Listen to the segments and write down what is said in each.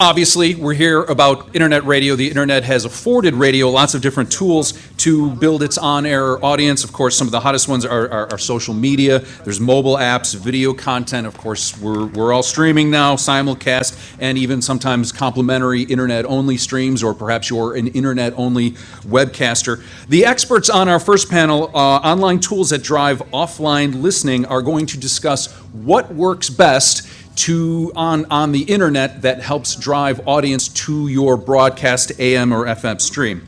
Obviously, we're here about internet radio. The internet has afforded radio lots of different tools to build its on-air audience. Of course, some of the hottest ones are social media. There's mobile apps, video content. Of course, we're all streaming now, simulcast, and even sometimes complimentary internet-only streams, or perhaps you're an internet-only webcaster. The experts on our first panel, online tools that drive offline listening, are going to discuss what works best on the internet that helps drive audience to your broadcast AM or FM stream.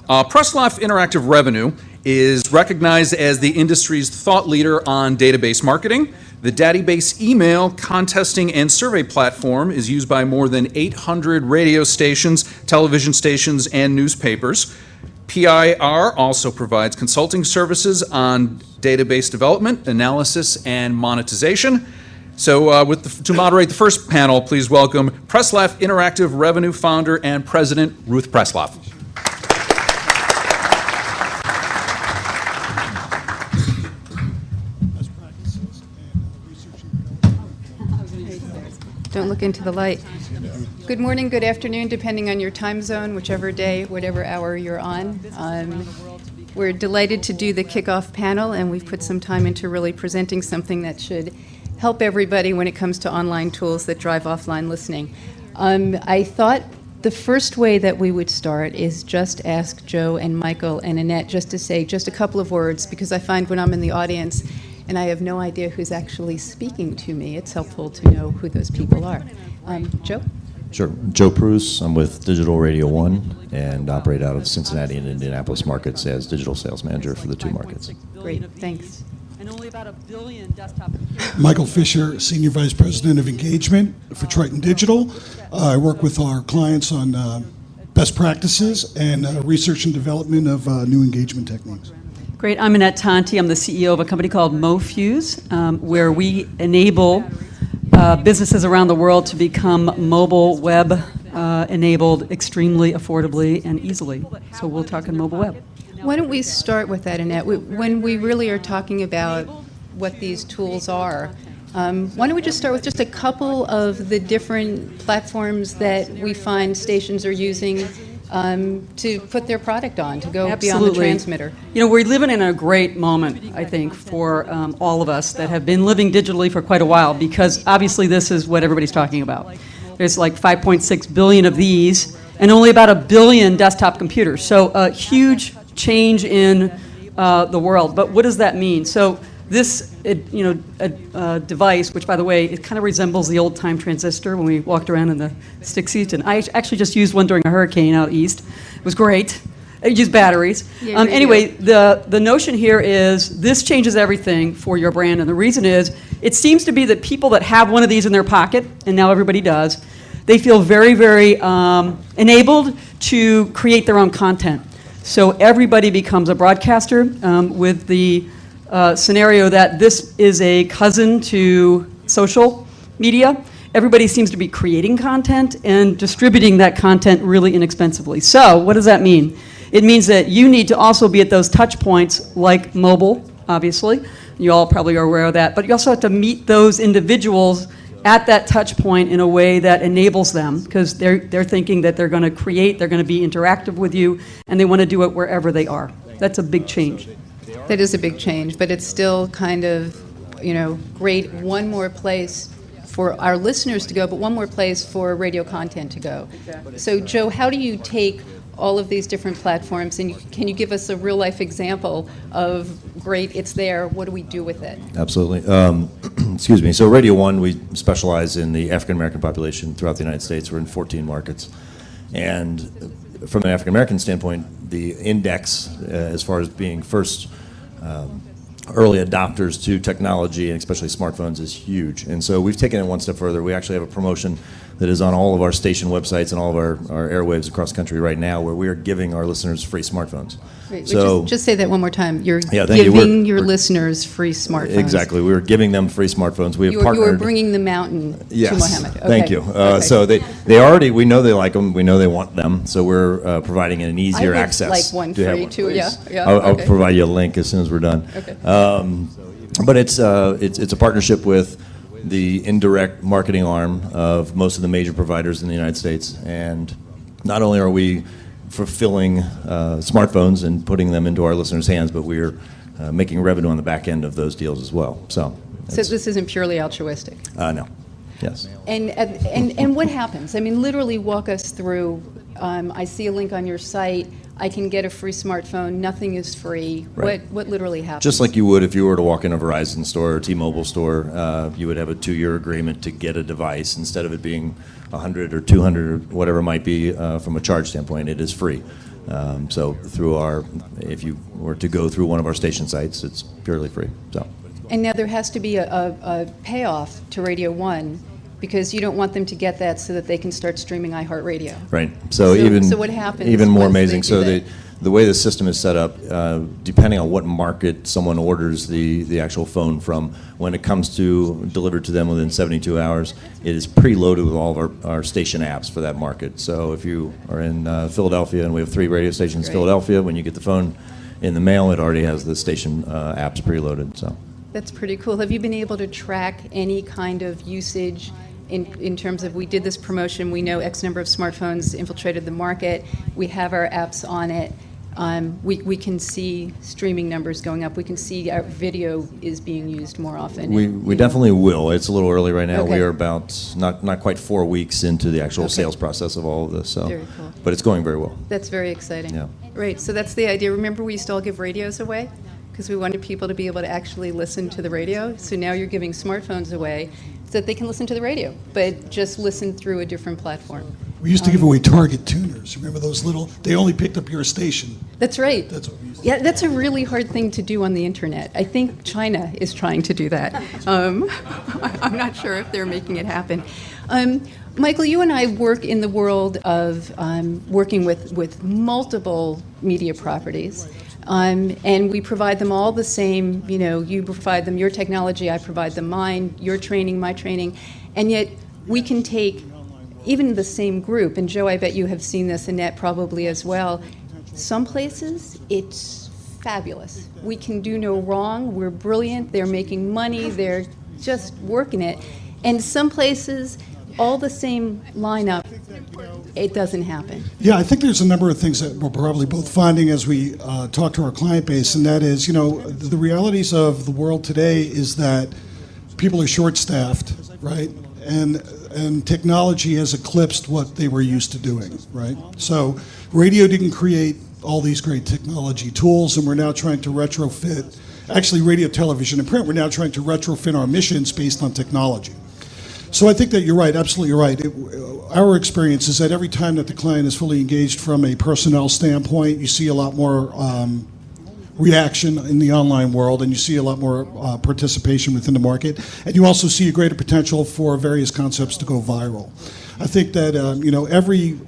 Preslav Interactive Revenue is recognized as the industry's thought leader on database marketing. The database email, contesting, and survey platform is used by more than 800 radio stations, television stations, and newspapers. PIR also provides consulting services on database development, analysis, and monetization. So to moderate the first panel, please welcome Preslav Interactive Revenue founder and president, Ruth Preslav. Don't look into the light. Good morning, good afternoon, depending on your time zone, whichever day, whatever hour you're on. We're delighted to do the kickoff panel, and we've put some time into really presenting something that should help everybody when it comes to online tools that drive offline listening. I thought the first way that we would start is just ask Joe and Michael and Annette just to say just a couple of words, because I find when I'm in the audience and I have no idea who's actually speaking to me, it's helpful to know who those people are. Joe? Sure. Joe Pruce. I'm with Digital Radio 1 and operate out of Cincinnati and Indianapolis markets as digital sales manager for the two markets. Great, thanks. And only about 1 billion desktop computers. Michael Fisher, Senior Vice President of Engagement for Triton Digital. I work with our clients on best practices and research and development of new engagement techniques. Great. I'm Annette Tonti. I'm the CEO of a company called MoFuse, where we enable businesses around the world to become mobile web enabled extremely affordably and easily. So we'll talk on mobile web. Why don't we start with that, Annette? When we really are talking about what these tools are, why don't we just start with just a couple of the different platforms that we find stations are using to put their product on, to go beyond the transmitter? You know, we're living in a great moment, I think, for all of us that have been living digitally for quite a while, because obviously this is what everybody's talking about. There's like 5.6 billion of these, and only about 1 billion desktop computers. So a huge change in the world. But what does that mean? So this device, which by the way, it kind of resembles the old time transistor when we walked around in the stick seats, and I actually just used one during a hurricane out east. It was great. It used batteries. Yeah, anyway, the notion here is this changes everything for your brand, and the reason is it seems to be that people that have one of these in their pocket, and now everybody does, they feel very, very enabled to create their own content. So everybody becomes a broadcaster with the scenario that this is a cousin to social media. Everybody seems to be creating content and distributing that content really inexpensively. So what does that mean? It means that you need to also be at those touch points like mobile, obviously. You all probably are aware of that. But you also have to meet those individuals at that touch point in a way that enables them, because they're thinking that they're going to create, they're going to be interactive with you, and they want to do it wherever they are. That's a big change. That is a big change, but it's still kind of, great. One more place for our listeners to go, but one more place for radio content to go. So, Joe, how do you take all of these different platforms, and can you give us a real-life example of, great, it's there, what do we do with it? Absolutely. Excuse me. So Radio 1, we specialize in the African-American population throughout the United States. We're in 14 markets. And from an African-American standpoint, the index, as far as being first early adopters to technology, and especially smartphones, is huge. And so we've taken it one step further. We actually have a promotion that is on all of our station websites and all of our airwaves across the country right now, where we are giving our listeners free smartphones. Great. So just say that one more time. You're thank giving you. your listeners free smartphones. Exactly. We're giving them free smartphones. We have You partnered. are bringing the mountain Yes. to Mohammed. Okay. Thank you. Okay. So they already, we know they like them. We know they want them. So we're providing an easier I would access. like one to have free one, too. please. Yeah. I'll Okay. provide you a link as soon as we're done. Okay. But it's a partnership with the indirect marketing arm of most of the major providers in the United States. And not only are we fulfilling smartphones and putting them into our listeners' hands, but we're making revenue on the back end of those deals as well. So this isn't purely altruistic. no. Yes. And what happens? I mean, literally walk us through. I see a link on your site. I can get a free smartphone. Nothing is free. Right. What literally happens? Just like you would if you were to walk in a Verizon store or T-Mobile store, you would have a 2-year agreement to get a device. Instead of it being 100 or 200 or whatever it might be from a charge standpoint, it is free. So if you were to go through one of our station sites, it's purely free. So. And now there has to be a payoff to Radio 1 because you don't want them to get that so that they can start streaming iHeartRadio. Right. So what happens even more once they amazing. do So that? the way the system is set up, depending on what market someone orders the actual phone from, when it comes to delivered to them within 72 hours, it is preloaded with all of our station apps for that market. So if you are in Philadelphia, and we have 3 radio stations in Great. Philadelphia, when you get the phone in the mail, it already has the station apps preloaded. So. That's pretty cool. Have you been able to track any kind of usage in terms of, we did this promotion, we know X number of smartphones infiltrated the market, we have our apps on it, we can see streaming numbers going up, we can see our video is being used more often. We definitely will. It's a little early right now. Okay. We are about not quite 4 weeks into the actual Okay. sales process of all of this. So, Very cool. but it's going very well. That's very exciting. Yeah. Right, so that's the idea. Remember, we used to all give radios away? Because we wanted people to be able to actually listen to the radio. So now you're giving smartphones away so that they can listen to the radio, but just listen through a different platform. We used to give away Target tuners. Remember those little? They only picked up your station. That's right. That's what we used to Yeah, that's a really hard thing to do on the internet. I think China is trying to do that. I'm not sure if they're making it happen. Michael, you and I work in the world of working with multiple media properties. And we provide them all the same, you provide them your technology, I provide them mine, your training, my training, and yet we can take even the same group, and Joe, I bet you have seen this, Annette probably as well, some places it's fabulous. We can do no wrong, we're brilliant, they're making money, they're just working it, and some places, all the same lineup, it doesn't happen. Yeah, I think there's a number of things that we're probably both finding as we talk to our client base, and that is, the realities of the world today is that people are short-staffed, right? And technology has eclipsed what they were used to doing, right? So radio didn't create all these great technology tools, and we're now trying to retrofit, actually radio, television, and print, we're now trying to retrofit our missions based on technology. So I think that you're right, absolutely right. Our experience is that every time that the client is fully engaged from a personnel standpoint, you see a lot more reaction in the online world, and you see a lot more participation within the market, and you also see a greater potential for various concepts to go viral. I think that every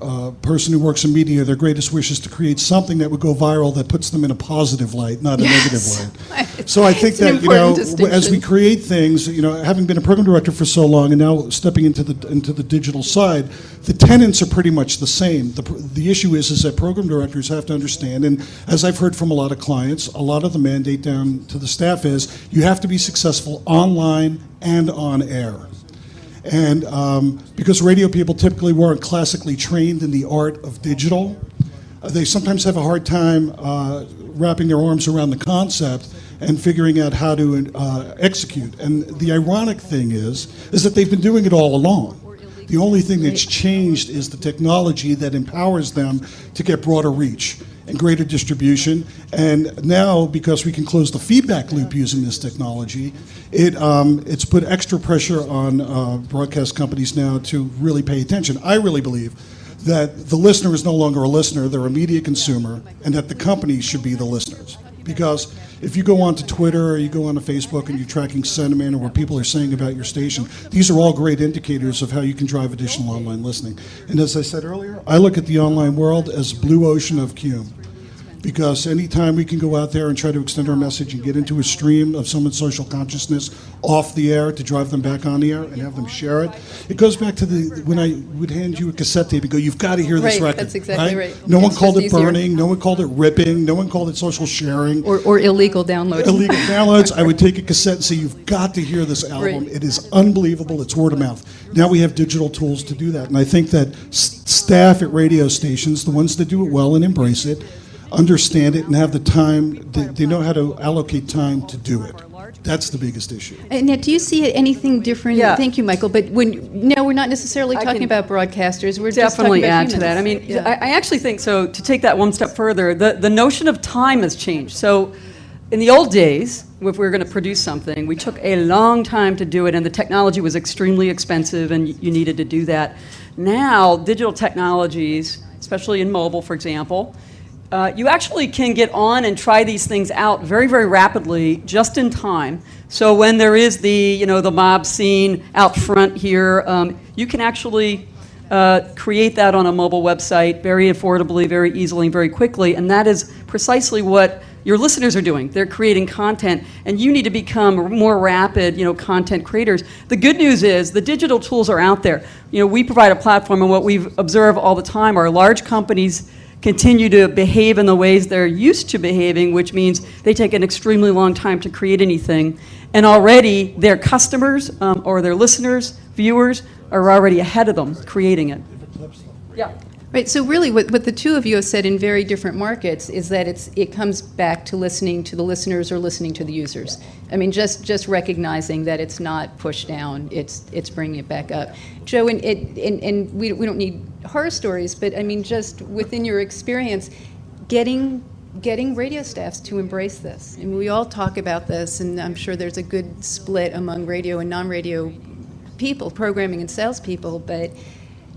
person who works in media, their greatest wish is to create something that would go viral that puts them in a positive light, not a negative light. So I think It's an that important as we distinction. create things, having been a program director for so long and now stepping into the digital side, the tenets are pretty much the same. The issue is that program directors have to understand, and as I've heard from a lot of clients, a lot of the mandate down to the staff is you have to be successful online and on air. And because radio people typically weren't classically trained in the art of digital, they sometimes have a hard time wrapping their arms around the concept and figuring out how to execute. And the ironic thing is that they've been doing it all along. The only thing that's changed is the technology that empowers them to get broader reach and greater distribution. And now, because we can close the feedback loop using this technology, it's put extra pressure on broadcast companies now to really pay attention. I really believe that the listener is no longer a listener, they're a media consumer, and that the companies should be the listeners. Because if you go onto Twitter or you go onto Facebook and you're tracking sentiment or what people are saying about your station, these are all great indicators of how you can drive additional online listening. And as I said earlier, I look at the online world as blue ocean of cume. because anytime we can go out there and try to extend our message and get into a stream of someone's social consciousness off the air to drive them back on the air and have them share it, it goes back to when I would hand you a cassette tape and go, you've got to hear this Right, record. that's exactly right. No one It's called just it easier. burning, no one called it ripping, no one called it social sharing. Or illegal downloading. Illegal downloads. I would take a cassette and say, you've got to hear this album. Right. It is unbelievable. It's word of mouth. Now we have digital tools to do that. And I think that staff at radio stations, the ones that do it well and embrace it, understand it and have the time, they know how to allocate time to do it. That's the biggest issue. Annette, do you see anything different? Yeah. Thank you, Michael. But no, we're not necessarily I talking can about broadcasters. We're Definitely just add talking to about that. I humans. mean, Yeah. I actually think, so to take that one step further, the notion of time has changed. So in the old days, if we were going to produce something, we took a long time to do it, and the technology was extremely expensive, and you needed to do that. Now, digital technologies, especially in mobile, for example, you actually can get on and try these things out very, very rapidly, just in time. So when there is the mob scene out front here, you can actually create that on a mobile website very affordably, very easily, very quickly, and that is precisely what your listeners are doing. They're creating content, and you need to become more rapid, content creators. The good news is the digital tools are out there. We provide a platform, and what we observe all the time are large companies continue to behave in the ways they're used to behaving, which means they take an extremely long time to create anything. And already their customers or their listeners, viewers, are already ahead of them creating it. Yeah. Right, so really what the two of you have said in very different markets is that it comes back to listening to the listeners or listening to the users. I mean, just recognizing that it's not pushed down, it's bringing it back up. Joe, and we don't need horror stories, but I mean, just within your experience, getting radio staffs to embrace this. I mean, we all talk about this, and I'm sure there's a good split among radio and non-radio people, programming and salespeople, but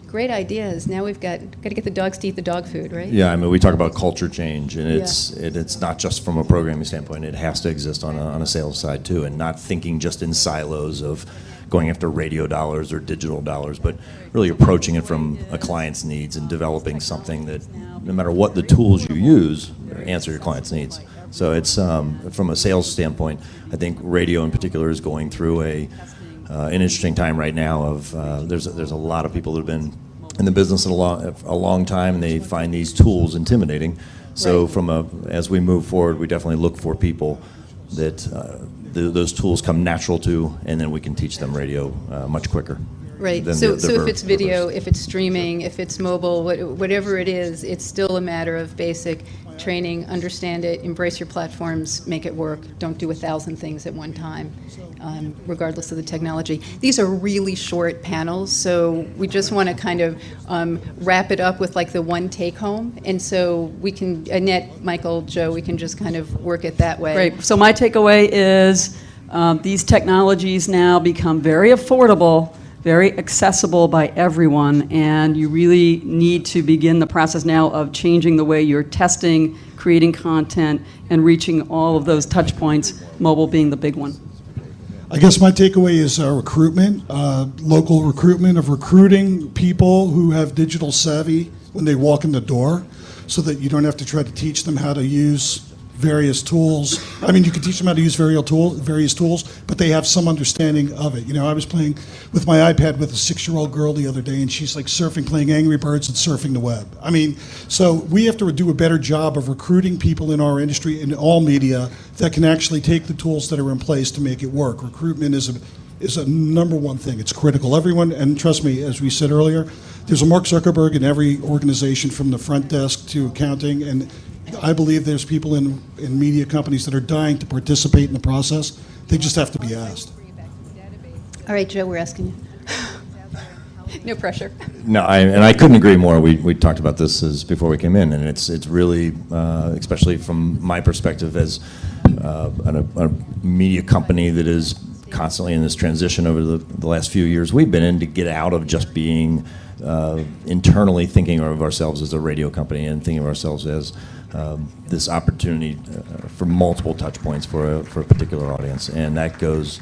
great ideas. Now we've got to get the dogs to eat the dog food, right? Yeah, I mean, we talk about culture change, and it's not just from a programming standpoint. It has to exist on a sales side too, and not thinking just in silos of going after radio dollars or digital dollars, but really approaching it from a client's needs and developing something that, no matter what the tools you use, answer your client's needs. So it's from a sales standpoint, I think radio in particular is going through an interesting time right now. Of there's a lot of people that have been in the business a long time, and they find these tools intimidating. So Right. as we move forward, we definitely look for people that those tools come natural to, and then we can teach them radio much quicker. Right. than So the if it's video, reverse. if it's streaming, if it's mobile, whatever it is, it's still a matter of basic training, understand it, embrace your platforms, make it work. Don't do 1,000 things at one time, regardless of the technology. These are really short panels, so we just want to kind of wrap it up with like the one take home. And so we can, Annette, Michael, Joe, we can just kind of work it that way. Great. So my takeaway is these technologies now become very affordable, very accessible by everyone, and you really need to begin the process now of changing the way you're testing, creating content, and reaching all of those touch points, mobile being the big one. I guess my takeaway is recruitment, local recruitment of recruiting people who have digital savvy when they walk in the door, so that you don't have to try to teach them how to use various tools. I mean, you can teach them how to use various tools, but they have some understanding of it. I was playing with my iPad with a 6-year-old girl the other day, and she's like surfing, playing Angry Birds and surfing the web. I mean, so we have to do a better job of recruiting people in our industry, in all media, that can actually take the tools that are in place to make it work. Recruitment is a number one thing. It's critical. Everyone, and trust me, as we said earlier, there's a Mark Zuckerberg in every organization, from the front desk to accounting, and I believe there's people in media companies that are dying to participate in the process. They just have to be asked. All right, Joe, we're asking you. No pressure. No, I couldn't agree more. We talked about this before we came in, and it's really, especially from my perspective as a media company that is constantly in this transition over the last few years we've been in, to get out of just being internally thinking of ourselves as a radio company and thinking of ourselves as this opportunity for multiple touch points for a particular audience, and that goes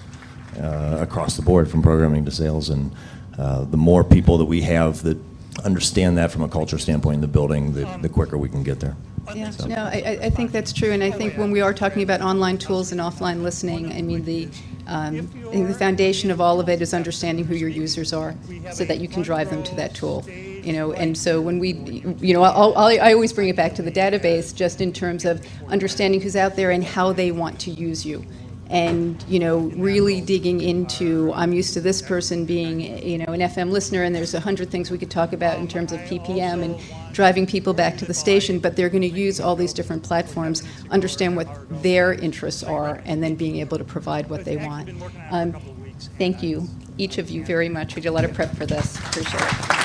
across the board from programming to sales. And the more people that we have that understand that from a culture standpoint in the building, the quicker we can get there. Yeah, no, I think that's true, and I think when we are talking about online tools and offline listening, I mean, I think the foundation of all of it is understanding who your users are, so that you can drive them to that tool. And so when I always bring it back to the database, just in terms of understanding who's out there and how they want to use you. And, really digging into, I'm used to this person being, an FM listener, and there's 100 things we could talk about in terms of PPM and driving people back to the station, but they're going to use all these different platforms, understand what their interests are, and then being able to provide what they want. Thank you, each of you, very much. We did a lot of prep for this. Appreciate it.